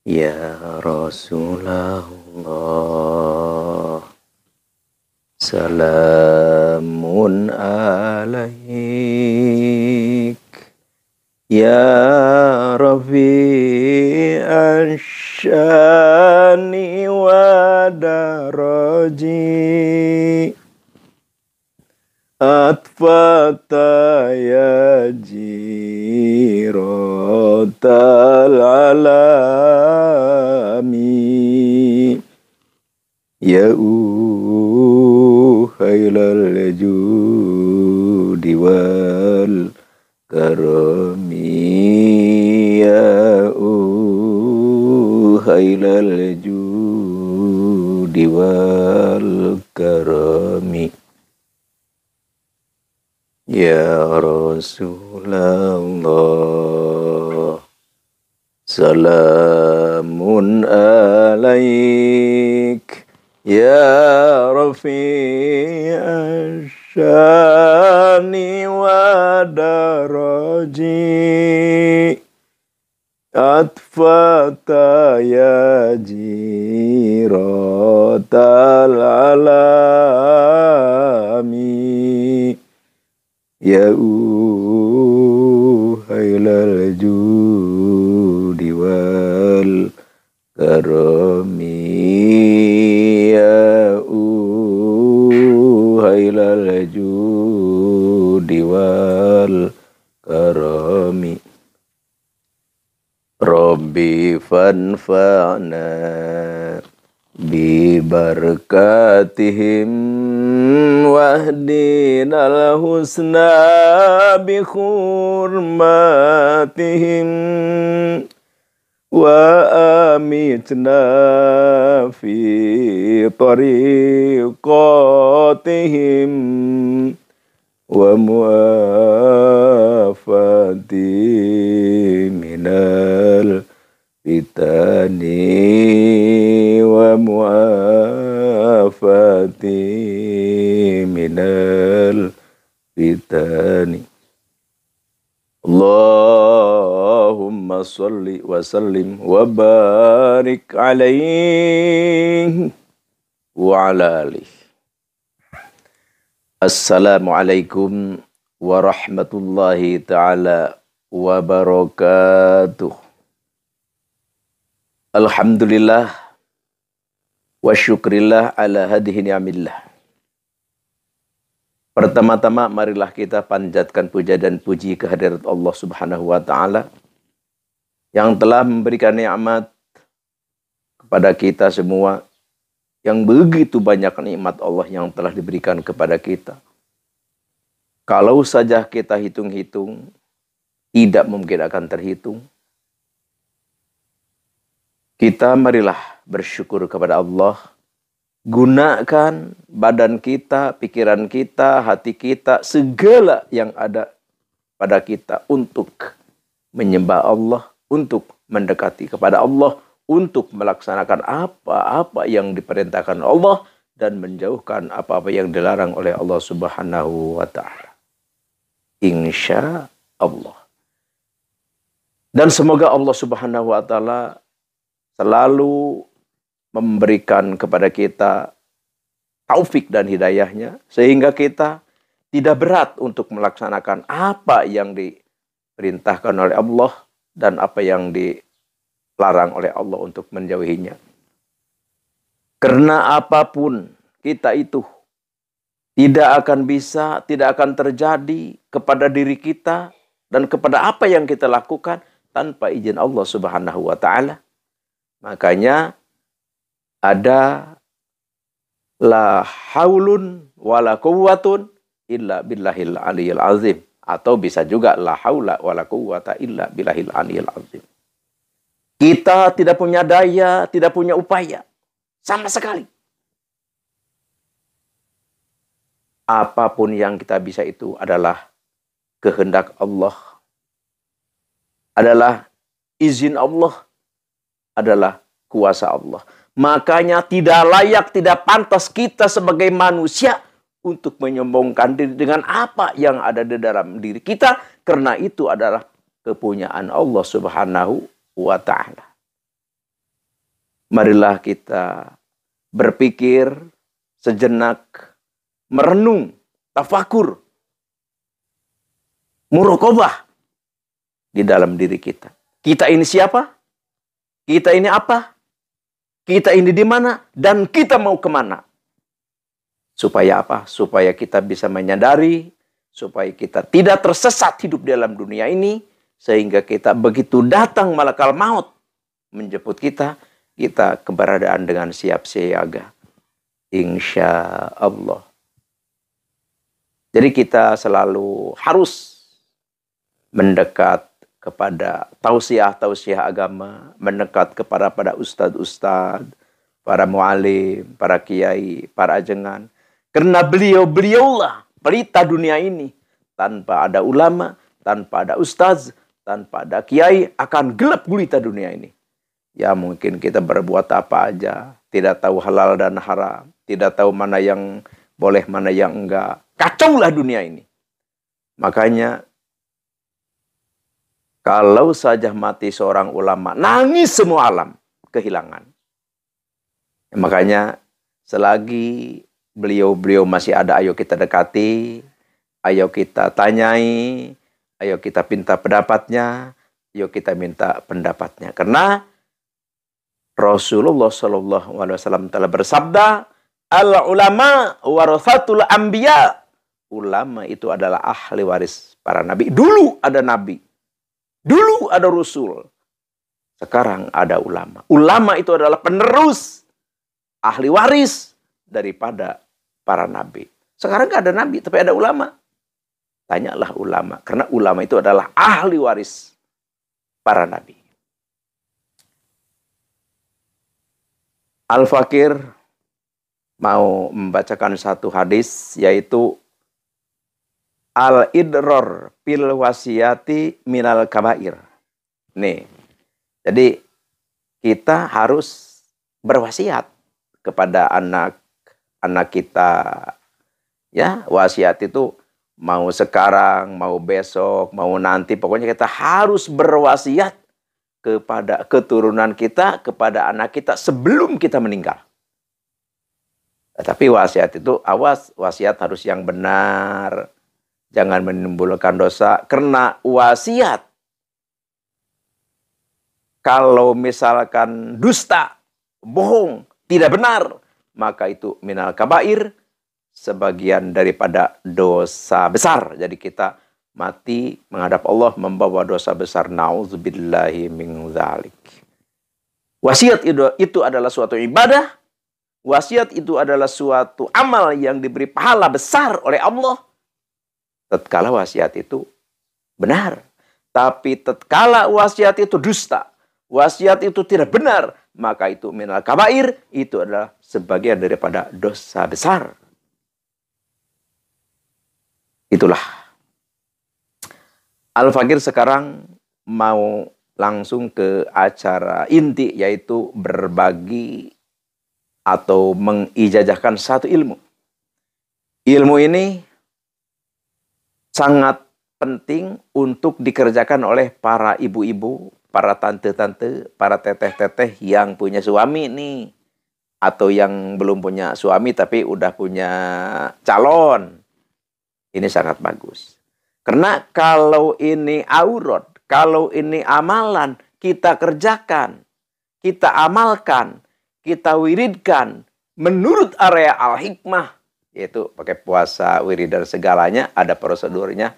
Ya Rasulullah, salamun alaik. Ya Rafi asyani wa daraji. Atfata ya jirotal alami. Ya uhailal judi wal karami. Ya uhailal judi wal karami. Ya Rasulullah, salamun alaik. Ya Rafi'ash syani wa daraji. Atfata ya jiratal alami. Ya uhailal judi wal karami. Ya uhailal judi wal karami. Rabbi fanfa'na bi barakatihim wahdinal husna bi hurmatihim wa amitna fi tariqatihim wa muafati minal fitani wa muafati minal fitani. Allahumma salli wa sallim wa barik alaihi wa ala alihi. Assalamualaikum warahmatullahi ta'ala wabarakatuh. Alhamdulillah wa syukrillah ala hadihi ni'amillah. Pertama-tama marilah kita panjatkan puja dan puji kehadirat Allah Subhanahu wa ta'ala yang telah memberikan nikmat kepada kita semua. Yang begitu banyak nikmat Allah yang telah diberikan kepada kita. Kalau saja kita hitung-hitung, tidak mungkin akan terhitung. Kita marilah bersyukur kepada Allah. Gunakan badan kita, pikiran kita, hati kita, segala yang ada pada kita untuk menyembah Allah, untuk mendekati kepada Allah, untuk melaksanakan apa-apa yang diperintahkan Allah dan menjauhkan apa-apa yang dilarang oleh Allah Subhanahu wa ta'ala. Insya Allah. Dan semoga Allah Subhanahu wa ta'ala selalu memberikan kepada kita taufik dan hidayahnya sehingga kita tidak berat untuk melaksanakan apa yang diperintahkan oleh Allah dan apa yang dilarang oleh Allah untuk menjauhinya. Karena apapun kita itu tidak akan bisa, tidak akan terjadi kepada diri kita dan kepada apa yang kita lakukan tanpa izin Allah Subhanahu wa ta'ala. Makanya ada la haulun wala quwwatun illa billahil aliyil azim. Atau bisa juga la haula wala quwwata illa billahil aliyil azim. Kita tidak punya daya, tidak punya upaya. Sama sekali. Apapun yang kita bisa itu adalah kehendak Allah. Adalah izin Allah. Adalah kuasa Allah. Makanya tidak layak, tidak pantas kita sebagai manusia untuk menyombongkan diri dengan apa yang ada di dalam diri kita. Karena itu adalah kepunyaan Allah Subhanahu wa ta'ala. Marilah kita berpikir sejenak, merenung, tafakur, muraqabah di dalam diri kita. Kita ini siapa? Kita ini apa? Kita ini di mana? Dan kita mau kemana? Supaya apa? Supaya kita bisa menyadari, supaya kita tidak tersesat hidup dalam dunia ini, sehingga kita begitu datang malakal maut menjemput kita, kita keberadaan dengan siap siaga. Insya Allah. Jadi kita selalu harus mendekat kepada tausiah-tausiah agama, mendekat kepada ustadz-ustadz, para mualim, para kiai, para ajengan. Karena beliau-beliaulah pelita dunia ini. Tanpa ada ulama, tanpa ada ustadz, tanpa ada kiai, akan gelap gulita dunia ini. Ya mungkin kita berbuat apa aja, tidak tahu halal dan haram, tidak tahu mana yang boleh, mana yang enggak. Kacaulah dunia ini. Makanya kalau saja mati seorang ulama, nangis semua alam kehilangan. Makanya selagi beliau-beliau masih ada, ayo kita dekati, ayo kita tanyai, ayo kita minta pendapatnya, ayo kita minta pendapatnya. Karena Rasulullah SAW telah bersabda, al-ulama warathatul anbiya. Ulama itu adalah ahli waris para nabi. Dulu ada nabi. Dulu ada rasul. Sekarang ada ulama. Ulama itu adalah penerus, ahli waris daripada para nabi. Sekarang nggak ada nabi, tapi ada ulama. Tanyalah ulama. Karena ulama itu adalah ahli waris para nabi. Al-Fakir mau membacakan satu hadis, yaitu al-idror fil wasiyati minal kabair. Nih, jadi kita harus berwasiat kepada anak kita. Ya, wasiat itu mau sekarang, mau besok, mau nanti, pokoknya kita harus berwasiat kepada keturunan kita, kepada anak kita sebelum kita meninggal. Tapi wasiat itu, awas, wasiat harus yang benar. Jangan menimbulkan dosa. Karena wasiat, kalau misalkan dusta, bohong, tidak benar, maka itu minal kabair, sebagian daripada dosa besar. Jadi kita mati menghadap Allah membawa dosa besar. Nauzubillahi min dzalik. Wasiat itu adalah suatu ibadah. Wasiat itu adalah suatu amal yang diberi pahala besar oleh Allah. Tatkala wasiat itu benar. Tapi tatkala wasiat itu dusta, wasiat itu tidak benar, maka itu minal kabair, itu adalah sebagian daripada dosa besar. Itulah. Al-Fakir sekarang mau langsung ke acara inti, yaitu berbagi atau mengijazahkan satu ilmu. Ilmu ini sangat penting untuk dikerjakan oleh para ibu-ibu, para tante-tante, para teteh-teteh yang punya suami nih. Atau yang belum punya suami tapi udah punya calon. Ini sangat bagus. Karena kalau ini aurat, kalau ini amalan, kita kerjakan, kita amalkan, kita wiridkan menurut area al-hikmah, yaitu pakai puasa, wirid dan segalanya, ada prosedurnya,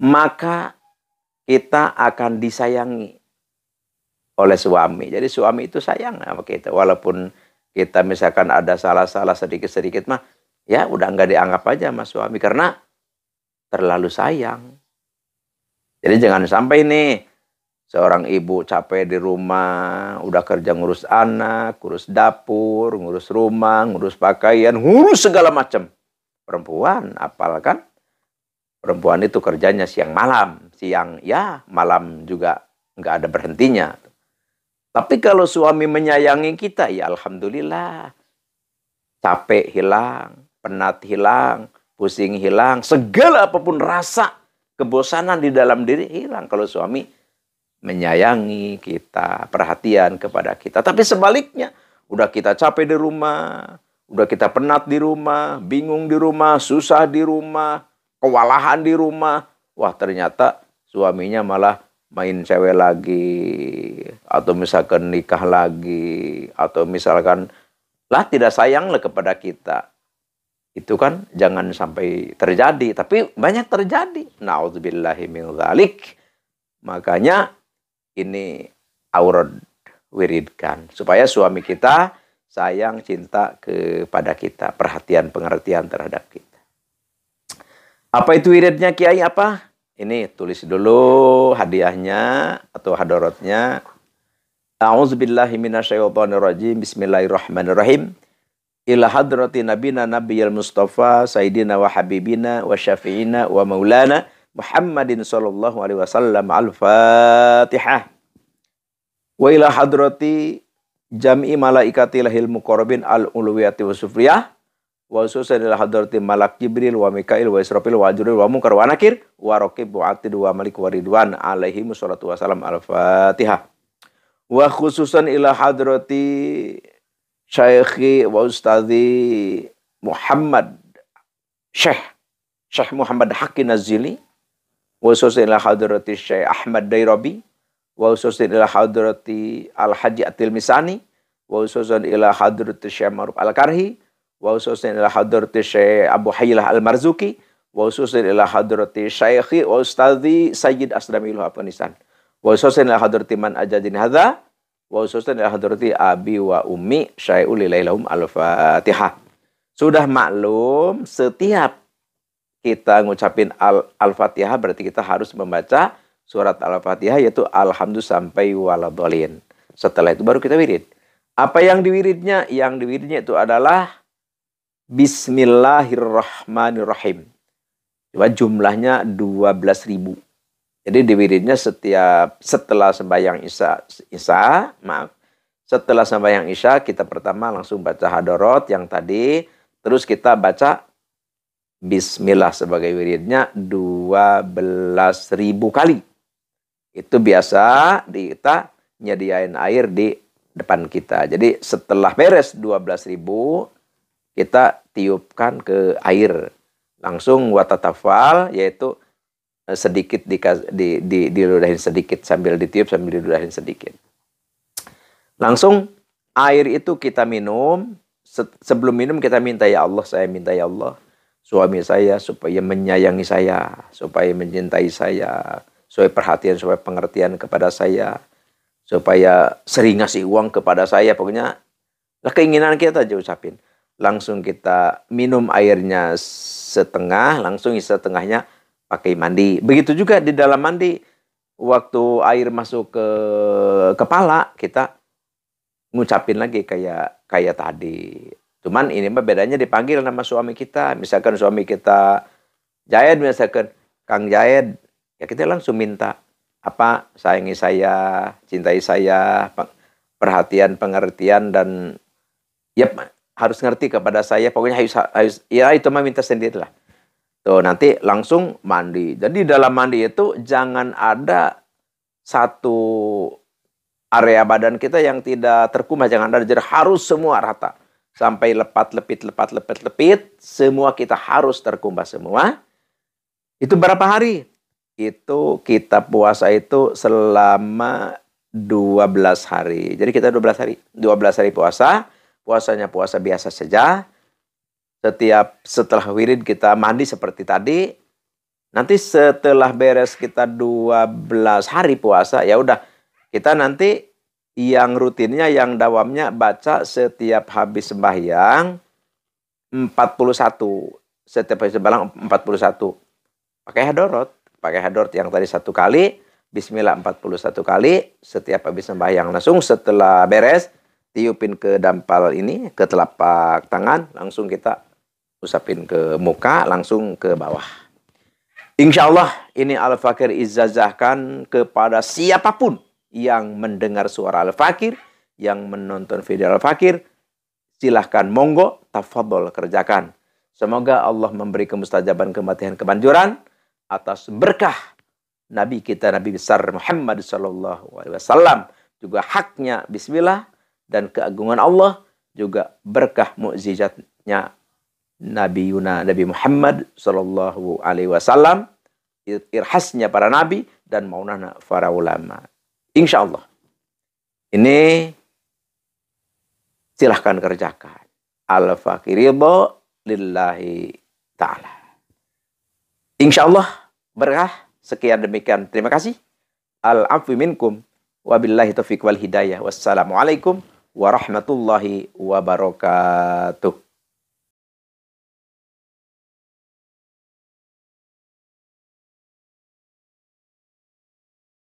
maka kita akan disayangi oleh suami. Jadi suami itu sayang sama kita. Walaupun kita misalkan ada salah-salah sedikit-sedikit mah, ya udah nggak dianggap aja sama suami. Karena terlalu sayang. Jadi jangan sampai nih seorang ibu capek di rumah, udah kerja ngurus anak, ngurus dapur, ngurus rumah, ngurus pakaian, ngurus segala macam. Perempuan, apal kan? Perempuan itu kerjanya siang malam, siang ya, malam juga nggak ada berhentinya. Tapi kalau suami menyayangi kita, ya alhamdulillah. Capek hilang, penat hilang, pusing hilang, segala apapun rasa kebosanan di dalam diri hilang kalau suami menyayangi kita, perhatian kepada kita. Tapi sebaliknya, udah kita capek di rumah, udah kita penat di rumah, bingung di rumah, susah di rumah, kewalahan di rumah. Wah, ternyata suaminya malah main cewek lagi, atau misalkan nikah lagi, atau misalkan lah tidak sayanglah kepada kita. Itu kan jangan sampai terjadi, tapi banyak terjadi. Nauzubillahi min dzalik. Makanya ini aurad wiridkan supaya suami kita sayang, cinta kepada kita, perhatian, pengertian terhadap kita. Apa itu wiridnya Kiai apa? Ini tulis dulu hadiahnya atau hadorotnya. A'udzubillahi minasyaitonirrajim. Bismillahirrahmanirrahim. Ila hadrati nabina nabiyil mustafa sayyidina wa habibina wa syafi'ina wa maulana Muhammadin sallallahu alaihi wasallam. Al-Fatihah. Wa ila hadrati jam'i malaikati lahil muqarrabin al-uluwiyati wa sufriyah wa ususan ila hadrati malak Jibril wa Mikail wa Israfil wa Jibril wa Munkar wa Nakir wa Raqib wa Atid wa Malik wa Ridwan alaihi wassalatu wassalam. Al-Fatihah. Wa khususan ila hadrati Syekhi wa Ustadhi Muhammad Syekh Muhammad Haqqi Nazili wa ususan ila hadrati Syekh Ahmad Dairabi wa ususan ila hadrati Al-Haji Atil Misani wa ususan ila hadrati Syekh Ma'ruf Al-Karhi wa ususan ila hadrati Syekh Abu Haylah Al-Marzuki wa ususan ila hadrati Syekhi wa Ustadhi Sayyid Asdamil Afghanistan wa ususan ila hadrati man ajadin hadza wa ususan ila hadrati abi wa ummi syai'ul ilaihum. Al-Fatihah. Sudah maklum, setiap kita ngucapin Al-Fatihah berarti kita harus membaca surat Al-Fatihah, yaitu alhamdulillah sampai waladhdallin. Setelah itu baru kita wirid. Apa yang diwiridnya? Yang diwiridnya itu adalah Bismillahirrahmanirrahim. Coba jumlahnya 12.000. Jadi diwiridnya setelah sembahyang setelah sembahyang Isya kita pertama langsung baca hadorot yang tadi, terus kita baca Bismillah sebagai wiridnya 12.000 kali. Itu biasa kita nyediain air di depan kita. Jadi setelah beres 12.000 kita tiupkan ke air. Langsung watatafal, yaitu sedikit diludahin sedikit, sambil ditiup sambil diludahin sedikit. Langsung air itu kita minum. Sebelum minum kita minta, ya Allah, saya minta ya Allah suami saya supaya menyayangi saya, supaya mencintai saya, supaya perhatian, supaya pengertian kepada saya, supaya sering ngasih uang kepada saya. Pokoknya lah keinginan kita aja ucapin. Langsung kita minum airnya setengah, langsung setengahnya pakai mandi. Begitu juga di dalam mandi, waktu air masuk ke kepala, kita ngucapin lagi kayak tadi. Cuman ini mah bedanya dipanggil nama suami kita. Misalkan suami kita Jayed, misalkan Kang Jayed, ya kita langsung minta apa, sayangi saya, cintai saya, perhatian, pengertian, dan ya harus ngerti kepada saya. Pokoknya harus ya itu mah minta sendirilah. Tuh, nanti langsung mandi. Jadi dalam mandi itu jangan ada satu area badan kita yang tidak terkumas, jangan ada, jadi harus semua rata. Sampai lepat-lepit, semua kita harus terkumbas semua. Itu berapa hari? Itu kita puasa itu selama 12 hari. Jadi kita 12 hari puasa. Puasanya puasa biasa saja. Setelah wirid kita mandi seperti tadi. Nanti setelah beres kita 12 hari puasa, ya udah kita nanti yang rutinnya, yang dawamnya baca setiap habis sembahyang 41. Setiap habis sembahyang 41. Pakai hadorot yang tadi 1 kali, Bismillah 41 kali setiap habis sembahyang. Langsung setelah beres tiupin ke dampal ini, ke telapak tangan, langsung kita usapin ke muka, langsung ke bawah. Insya Allah ini Al-Fakir izazahkan kepada siapapun yang mendengar suara Al-Fakir, yang menonton video Al-Fakir, silahkan monggo, tafadhol kerjakan. Semoga Allah memberi kemustajaban, kematian, kemanjuran atas berkah Nabi kita, Nabi besar Muhammad SAW. Juga haknya Bismillah dan keagungan Allah, juga berkah mukjizatnya Nabi Muhammad sallallahu alaihi wasallam, irhasnya para nabi dan maunana para ulama. Insya Allah. Ini silahkan kerjakan. Al-faqiridho lillahi ta'ala. Insya Allah berkah. Sekian demikian. Terima kasih. Al-afwi minkum. Wabillahi taufiq wal hidayah. Wassalamualaikum warahmatullahi wabarakatuh.